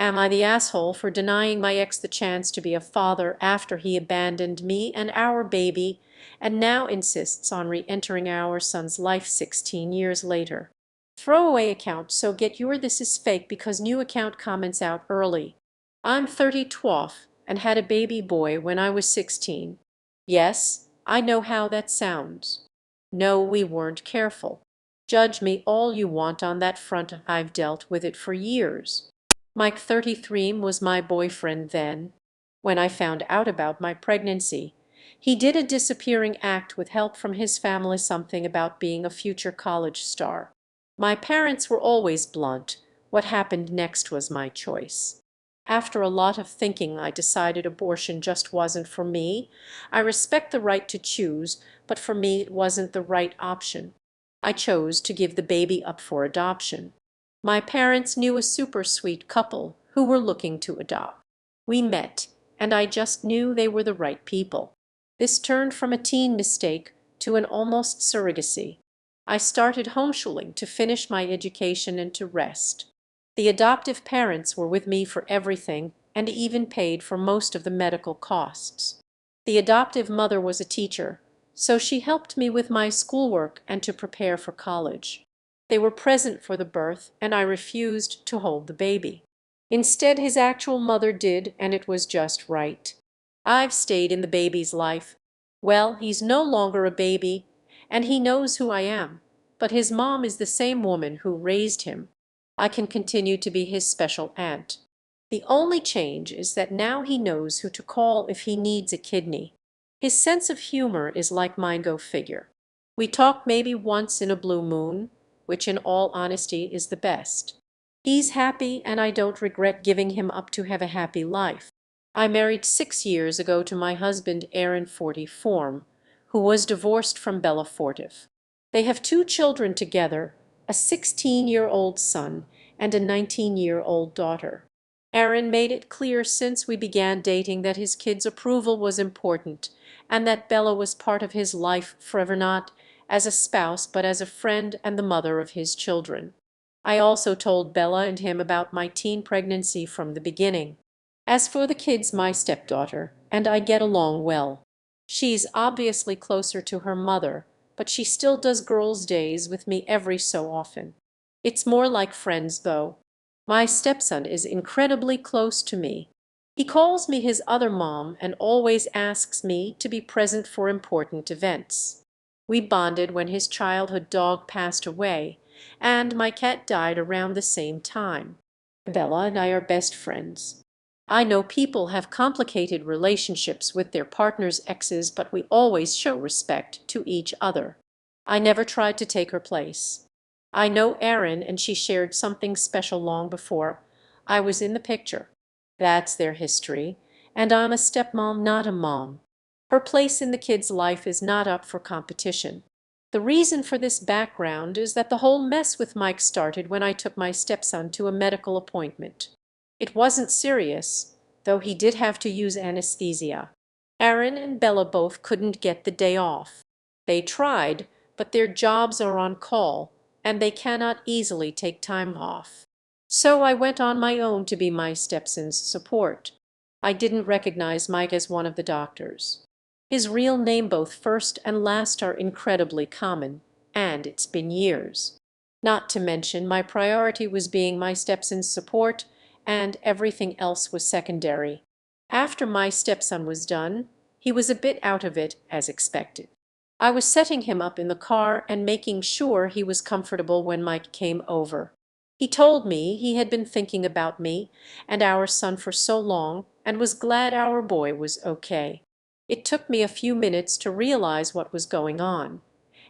Am I the asshole for denying my ex the chance to be a father after he abandoned me and our baby and now insists on re-entering our son's life 16 years later? Throwaway account, so get your "this is fake" because new account comments out early. I'm 30 twelve and had a baby boy when I was 16. Yes, I know how that sounds. No, we weren't careful. Judge me all you want on that front. I've dealt with it for years. Mike 33 was my boyfriend then. When I found out about my pregnancy, he did a disappearing act with help from his family, something about being a future college star. My parents were always blunt. What happened next was my choice. After a lot of thinking, I decided abortion just wasn't for me. I respect the right to choose, but for me it wasn't the right option. I chose to give the baby up for adoption. My parents knew a super sweet couple who were looking to adopt. We met, and I just knew they were the right people. This turned from a teen mistake to an almost surrogacy. I started homeschooling to finish my education and to rest. The adoptive parents were with me for everything and even paid for most of the medical costs. The adoptive mother was a teacher, so she helped me with my schoolwork and to prepare for college. They were present for the birth, and I refused to hold the baby. Instead, his actual mother did, and it was just right. I've stayed in the baby's life. Well, he's no longer a baby, and he knows who I am, but his mom is the same woman who raised him. I can continue to be his special aunt. The only change is that now he knows who to call if he needs a kidney. His sense of humor is like mine, go figure. We talk maybe once in a blue moon, which in all honesty is the best. He's happy, and I don't regret giving him up to have a happy life. I married 6 years ago to my husband Aaron 44, who was divorced from Bella Fortive. They have 2 children together, a 16-year-old son and a 19-year-old daughter. Aaron made it clear since we began dating that his kids' approval was important and that Bella was part of his life forever, not as a spouse but as a friend and the mother of his children. I also told Bella and him about my teen pregnancy from the beginning. As for the kids, my stepdaughter and I get along well. She's obviously closer to her mother, but she still does girls' days with me every so often. It's more like friends, though. My stepson is incredibly close to me. He calls me his other mom and always asks me to be present for important events. We bonded when his childhood dog passed away, and my cat died around the same time. Bella and I are best friends. I know people have complicated relationships with their partner's exes, but we always show respect to each other. I never tried to take her place. I know Erin, and she shared something special long before I was in the picture. That's their history, and I'm a stepmom, not a mom. Her place in the kid's life is not up for competition. The reason for this background is that the whole mess with Mike started when I took my stepson to a medical appointment. It wasn't serious, though he did have to use anesthesia. Aaron and Bella both couldn't get the day off. They tried, but their jobs are on call, and they cannot easily take time off. So I went on my own to be my stepson's support. I didn't recognize Mike as one of the doctors. His real name, both first and last, are incredibly common, and it's been years. Not to mention, my priority was being my stepson's support, and everything else was secondary. After my stepson was done, he was a bit out of it, as expected. I was setting him up in the car and making sure he was comfortable when Mike came over. He told me he had been thinking about me and our son for so long and was glad our boy was okay. It took me a few minutes to realize what was going on,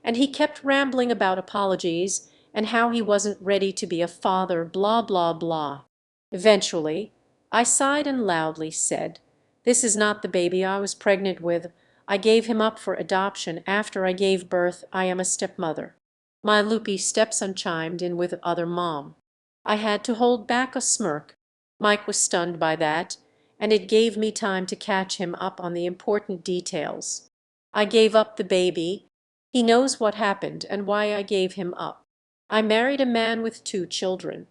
and he kept rambling about apologies and how he wasn't ready to be a father, blah, blah, blah. Eventually, I sighed and loudly said, "This is not the baby I was pregnant with. I gave him up for adoption after I gave birth. I am a stepmother." My loopy stepson chimed in with "other mom." I had to hold back a smirk. Mike was stunned by that, and it gave me time to catch him up on the important details. I gave up the baby. He knows what happened and why I gave him up. I married a man with 2 children.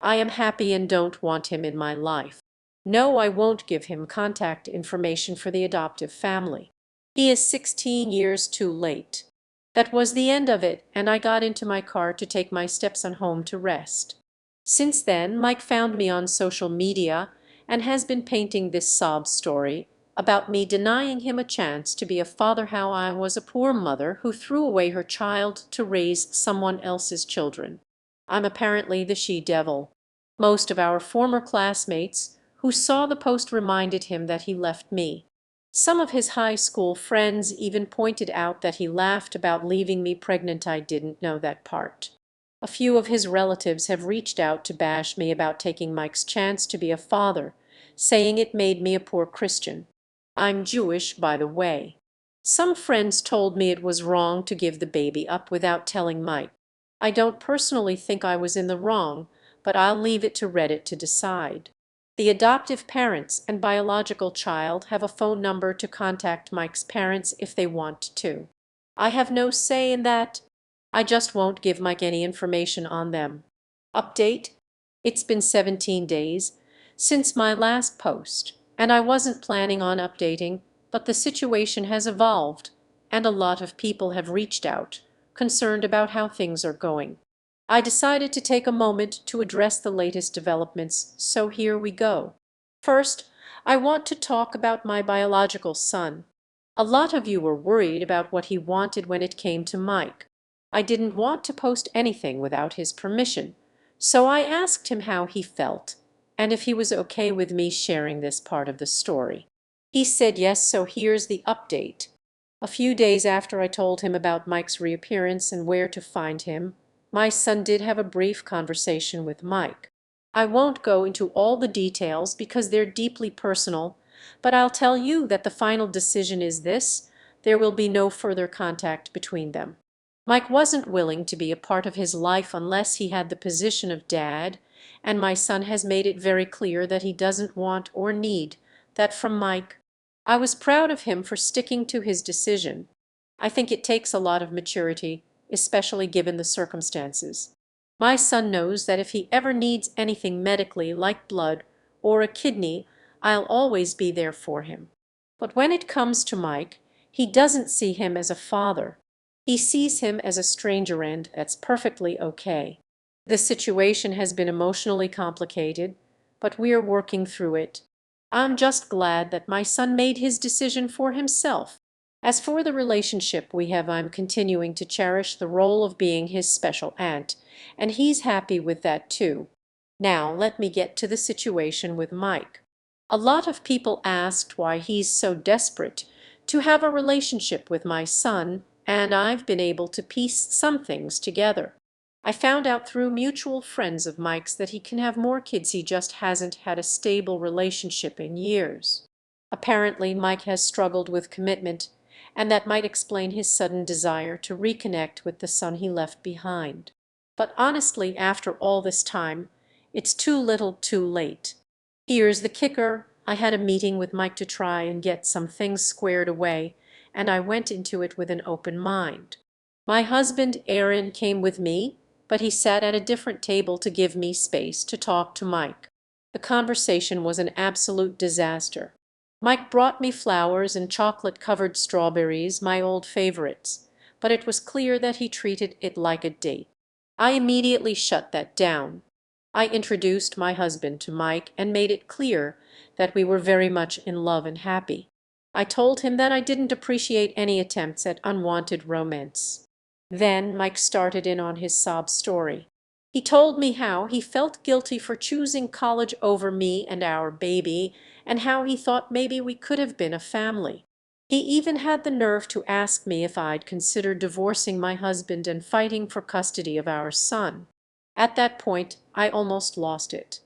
I am happy and don't want him in my life. No, I won't give him contact information for the adoptive family. He is 16 years too late." That was the end of it, and I got into my car to take my stepson home to rest. Since then, Mike found me on social media and has been painting this sob story about me denying him a chance to be a father, how I was a poor mother who threw away her child to raise someone else's children. I'm apparently the she-devil. Most of our former classmates who saw the post reminded him that he left me. Some of his high school friends even pointed out that he laughed about leaving me pregnant. I didn't know that part. A few of his relatives have reached out to bash me about taking Mike's chance to be a father, saying it made me a poor Christian. I'm Jewish, by the way. Some friends told me it was wrong to give the baby up without telling Mike. I don't personally think I was in the wrong, but I'll leave it to Reddit to decide. The adoptive parents and biological child have a phone number to contact Mike's parents if they want to. I have no say in that. I just won't give Mike any information on them. Update: it's been 17 days since my last post, and I wasn't planning on updating, but the situation has evolved, and a lot of people have reached out, concerned about how things are going. I decided to take a moment to address the latest developments, so here we go. First, I want to talk about my biological son. A lot of you were worried about what he wanted when it came to Mike. I didn't want to post anything without his permission, so I asked him how he felt and if he was okay with me sharing this part of the story. He said yes, so here's the update. A few days after I told him about Mike's reappearance and where to find him, my son did have a brief conversation with Mike. I won't go into all the details because they're deeply personal, but I'll tell you that the final decision is this: there will be no further contact between them. Mike wasn't willing to be a part of his life unless he had the position of dad, and my son has made it very clear that he doesn't want or need that from Mike. I was proud of him for sticking to his decision. I think it takes a lot of maturity, especially given the circumstances. My son knows that if he ever needs anything medically, like blood or a kidney, I'll always be there for him. But when it comes to Mike, he doesn't see him as a father. He sees him as a stranger, and that's perfectly okay. The situation has been emotionally complicated, but we are working through it. I'm just glad that my son made his decision for himself. As for the relationship we have, I'm continuing to cherish the role of being his special aunt, and he's happy with that too. Now let me get to the situation with Mike. A lot of people asked why he's so desperate to have a relationship with my son, and I've been able to piece some things together. I found out through mutual friends of Mike's that he can have more kids, he just hasn't had a stable relationship in years. Apparently, Mike has struggled with commitment, and that might explain his sudden desire to reconnect with the son he left behind. But honestly, after all this time, it's too little too late. Here's the kicker: I had a meeting with Mike to try and get some things squared away, and I went into it with an open mind. My husband, Aaron, came with me, but he sat at a different table to give me space to talk to Mike. The conversation was an absolute disaster. Mike brought me flowers and chocolate-covered strawberries, my old favorites, but it was clear that he treated it like a date. I immediately shut that down. I introduced my husband to Mike and made it clear that we were very much in love and happy. I told him that I didn't appreciate any attempts at unwanted romance. Then Mike started in on his sob story. He told me how he felt guilty for choosing college over me and our baby, and how he thought maybe we could have been a family. He even had the nerve to ask me if I'd considered divorcing my husband and fighting for custody of our son. At that point, I almost lost it.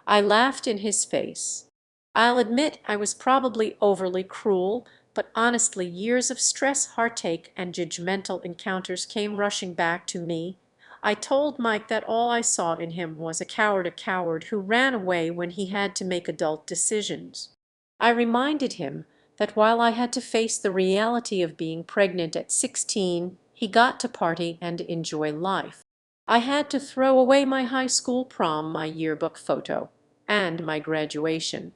I laughed in his face. I'll admit I was probably overly cruel, but honestly, years of stress, heartache, and judgmental encounters came rushing back to me. I told Mike that all I saw in him was a coward who ran away when he had to make adult decisions. I reminded him that while I had to face the reality of being pregnant at 16, he got to party and enjoy life. I had to throw away my high school prom, my yearbook photo, and my graduation.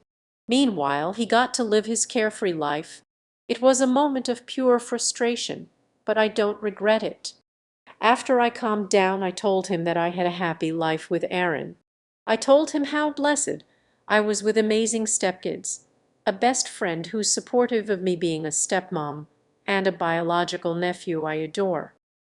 Meanwhile, he got to live his carefree life. It was a moment of pure frustration, but I don't regret it. After I calmed down, I told him that I had a happy life with Aaron. I told him how blessed I was with amazing stepkids, a best friend who's supportive of me being a stepmom, and a biological nephew I adore.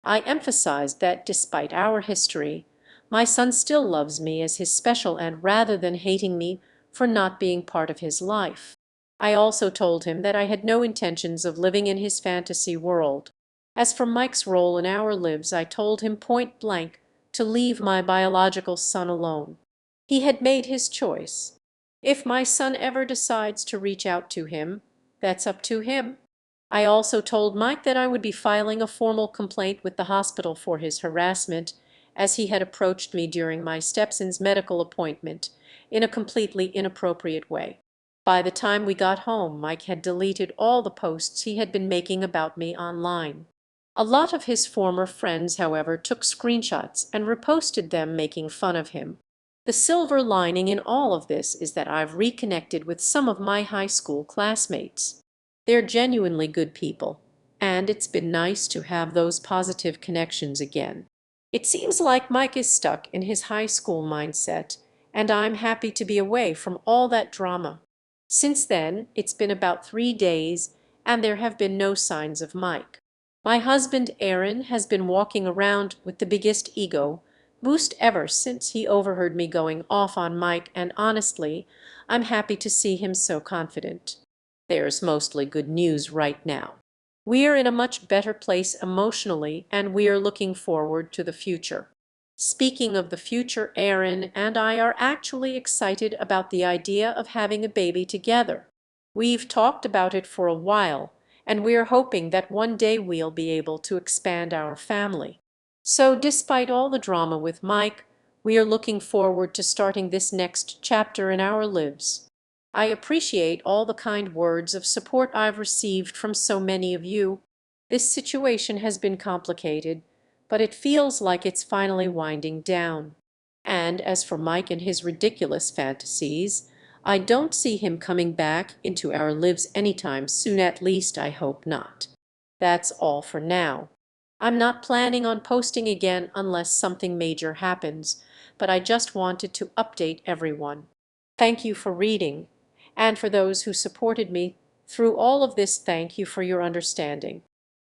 I emphasized that despite our history, my son still loves me as his special and rather than hating me for not being part of his life. I also told him that I had no intentions of living in his fantasy world. As for Mike's role in our lives, I told him point blank to leave my biological son alone. He had made his choice. If my son ever decides to reach out to him, that's up to him. I also told Mike that I would be filing a formal complaint with the hospital for his harassment, as he had approached me during my stepson's medical appointment in a completely inappropriate way. By the time we got home, Mike had deleted all the posts he had been making about me online. A lot of his former friends, however, took screenshots and reposted them making fun of him. The silver lining in all of this is that I've reconnected with some of my high school classmates. They're genuinely good people, and it's been nice to have those positive connections again. It seems like Mike is stuck in his high school mindset, and I'm happy to be away from all that drama. Since then, it's been about 3 days, and there have been no signs of Mike. My husband Aaron has been walking around with the biggest ego boost ever since he overheard me going off on Mike, and honestly, I'm happy to see him so confident. There's mostly good news right now. We're in a much better place emotionally, and we're looking forward to the future. Speaking of the future, Aaron and I are actually excited about the idea of having a baby together. We've talked about it for a while, and we're hoping that one day we'll be able to expand our family. So despite all the drama with Mike, we are looking forward to starting this next chapter in our lives. I appreciate all the kind words of support I've received from so many of you. This situation has been complicated, but it feels like it's finally winding down. And as for Mike and his ridiculous fantasies, I don't see him coming back into our lives anytime soon, at least I hope not. That's all for now. I'm not planning on posting again unless something major happens, but I just wanted to update everyone. Thank you for reading, and for those who supported me through all of this, thank you for your understanding.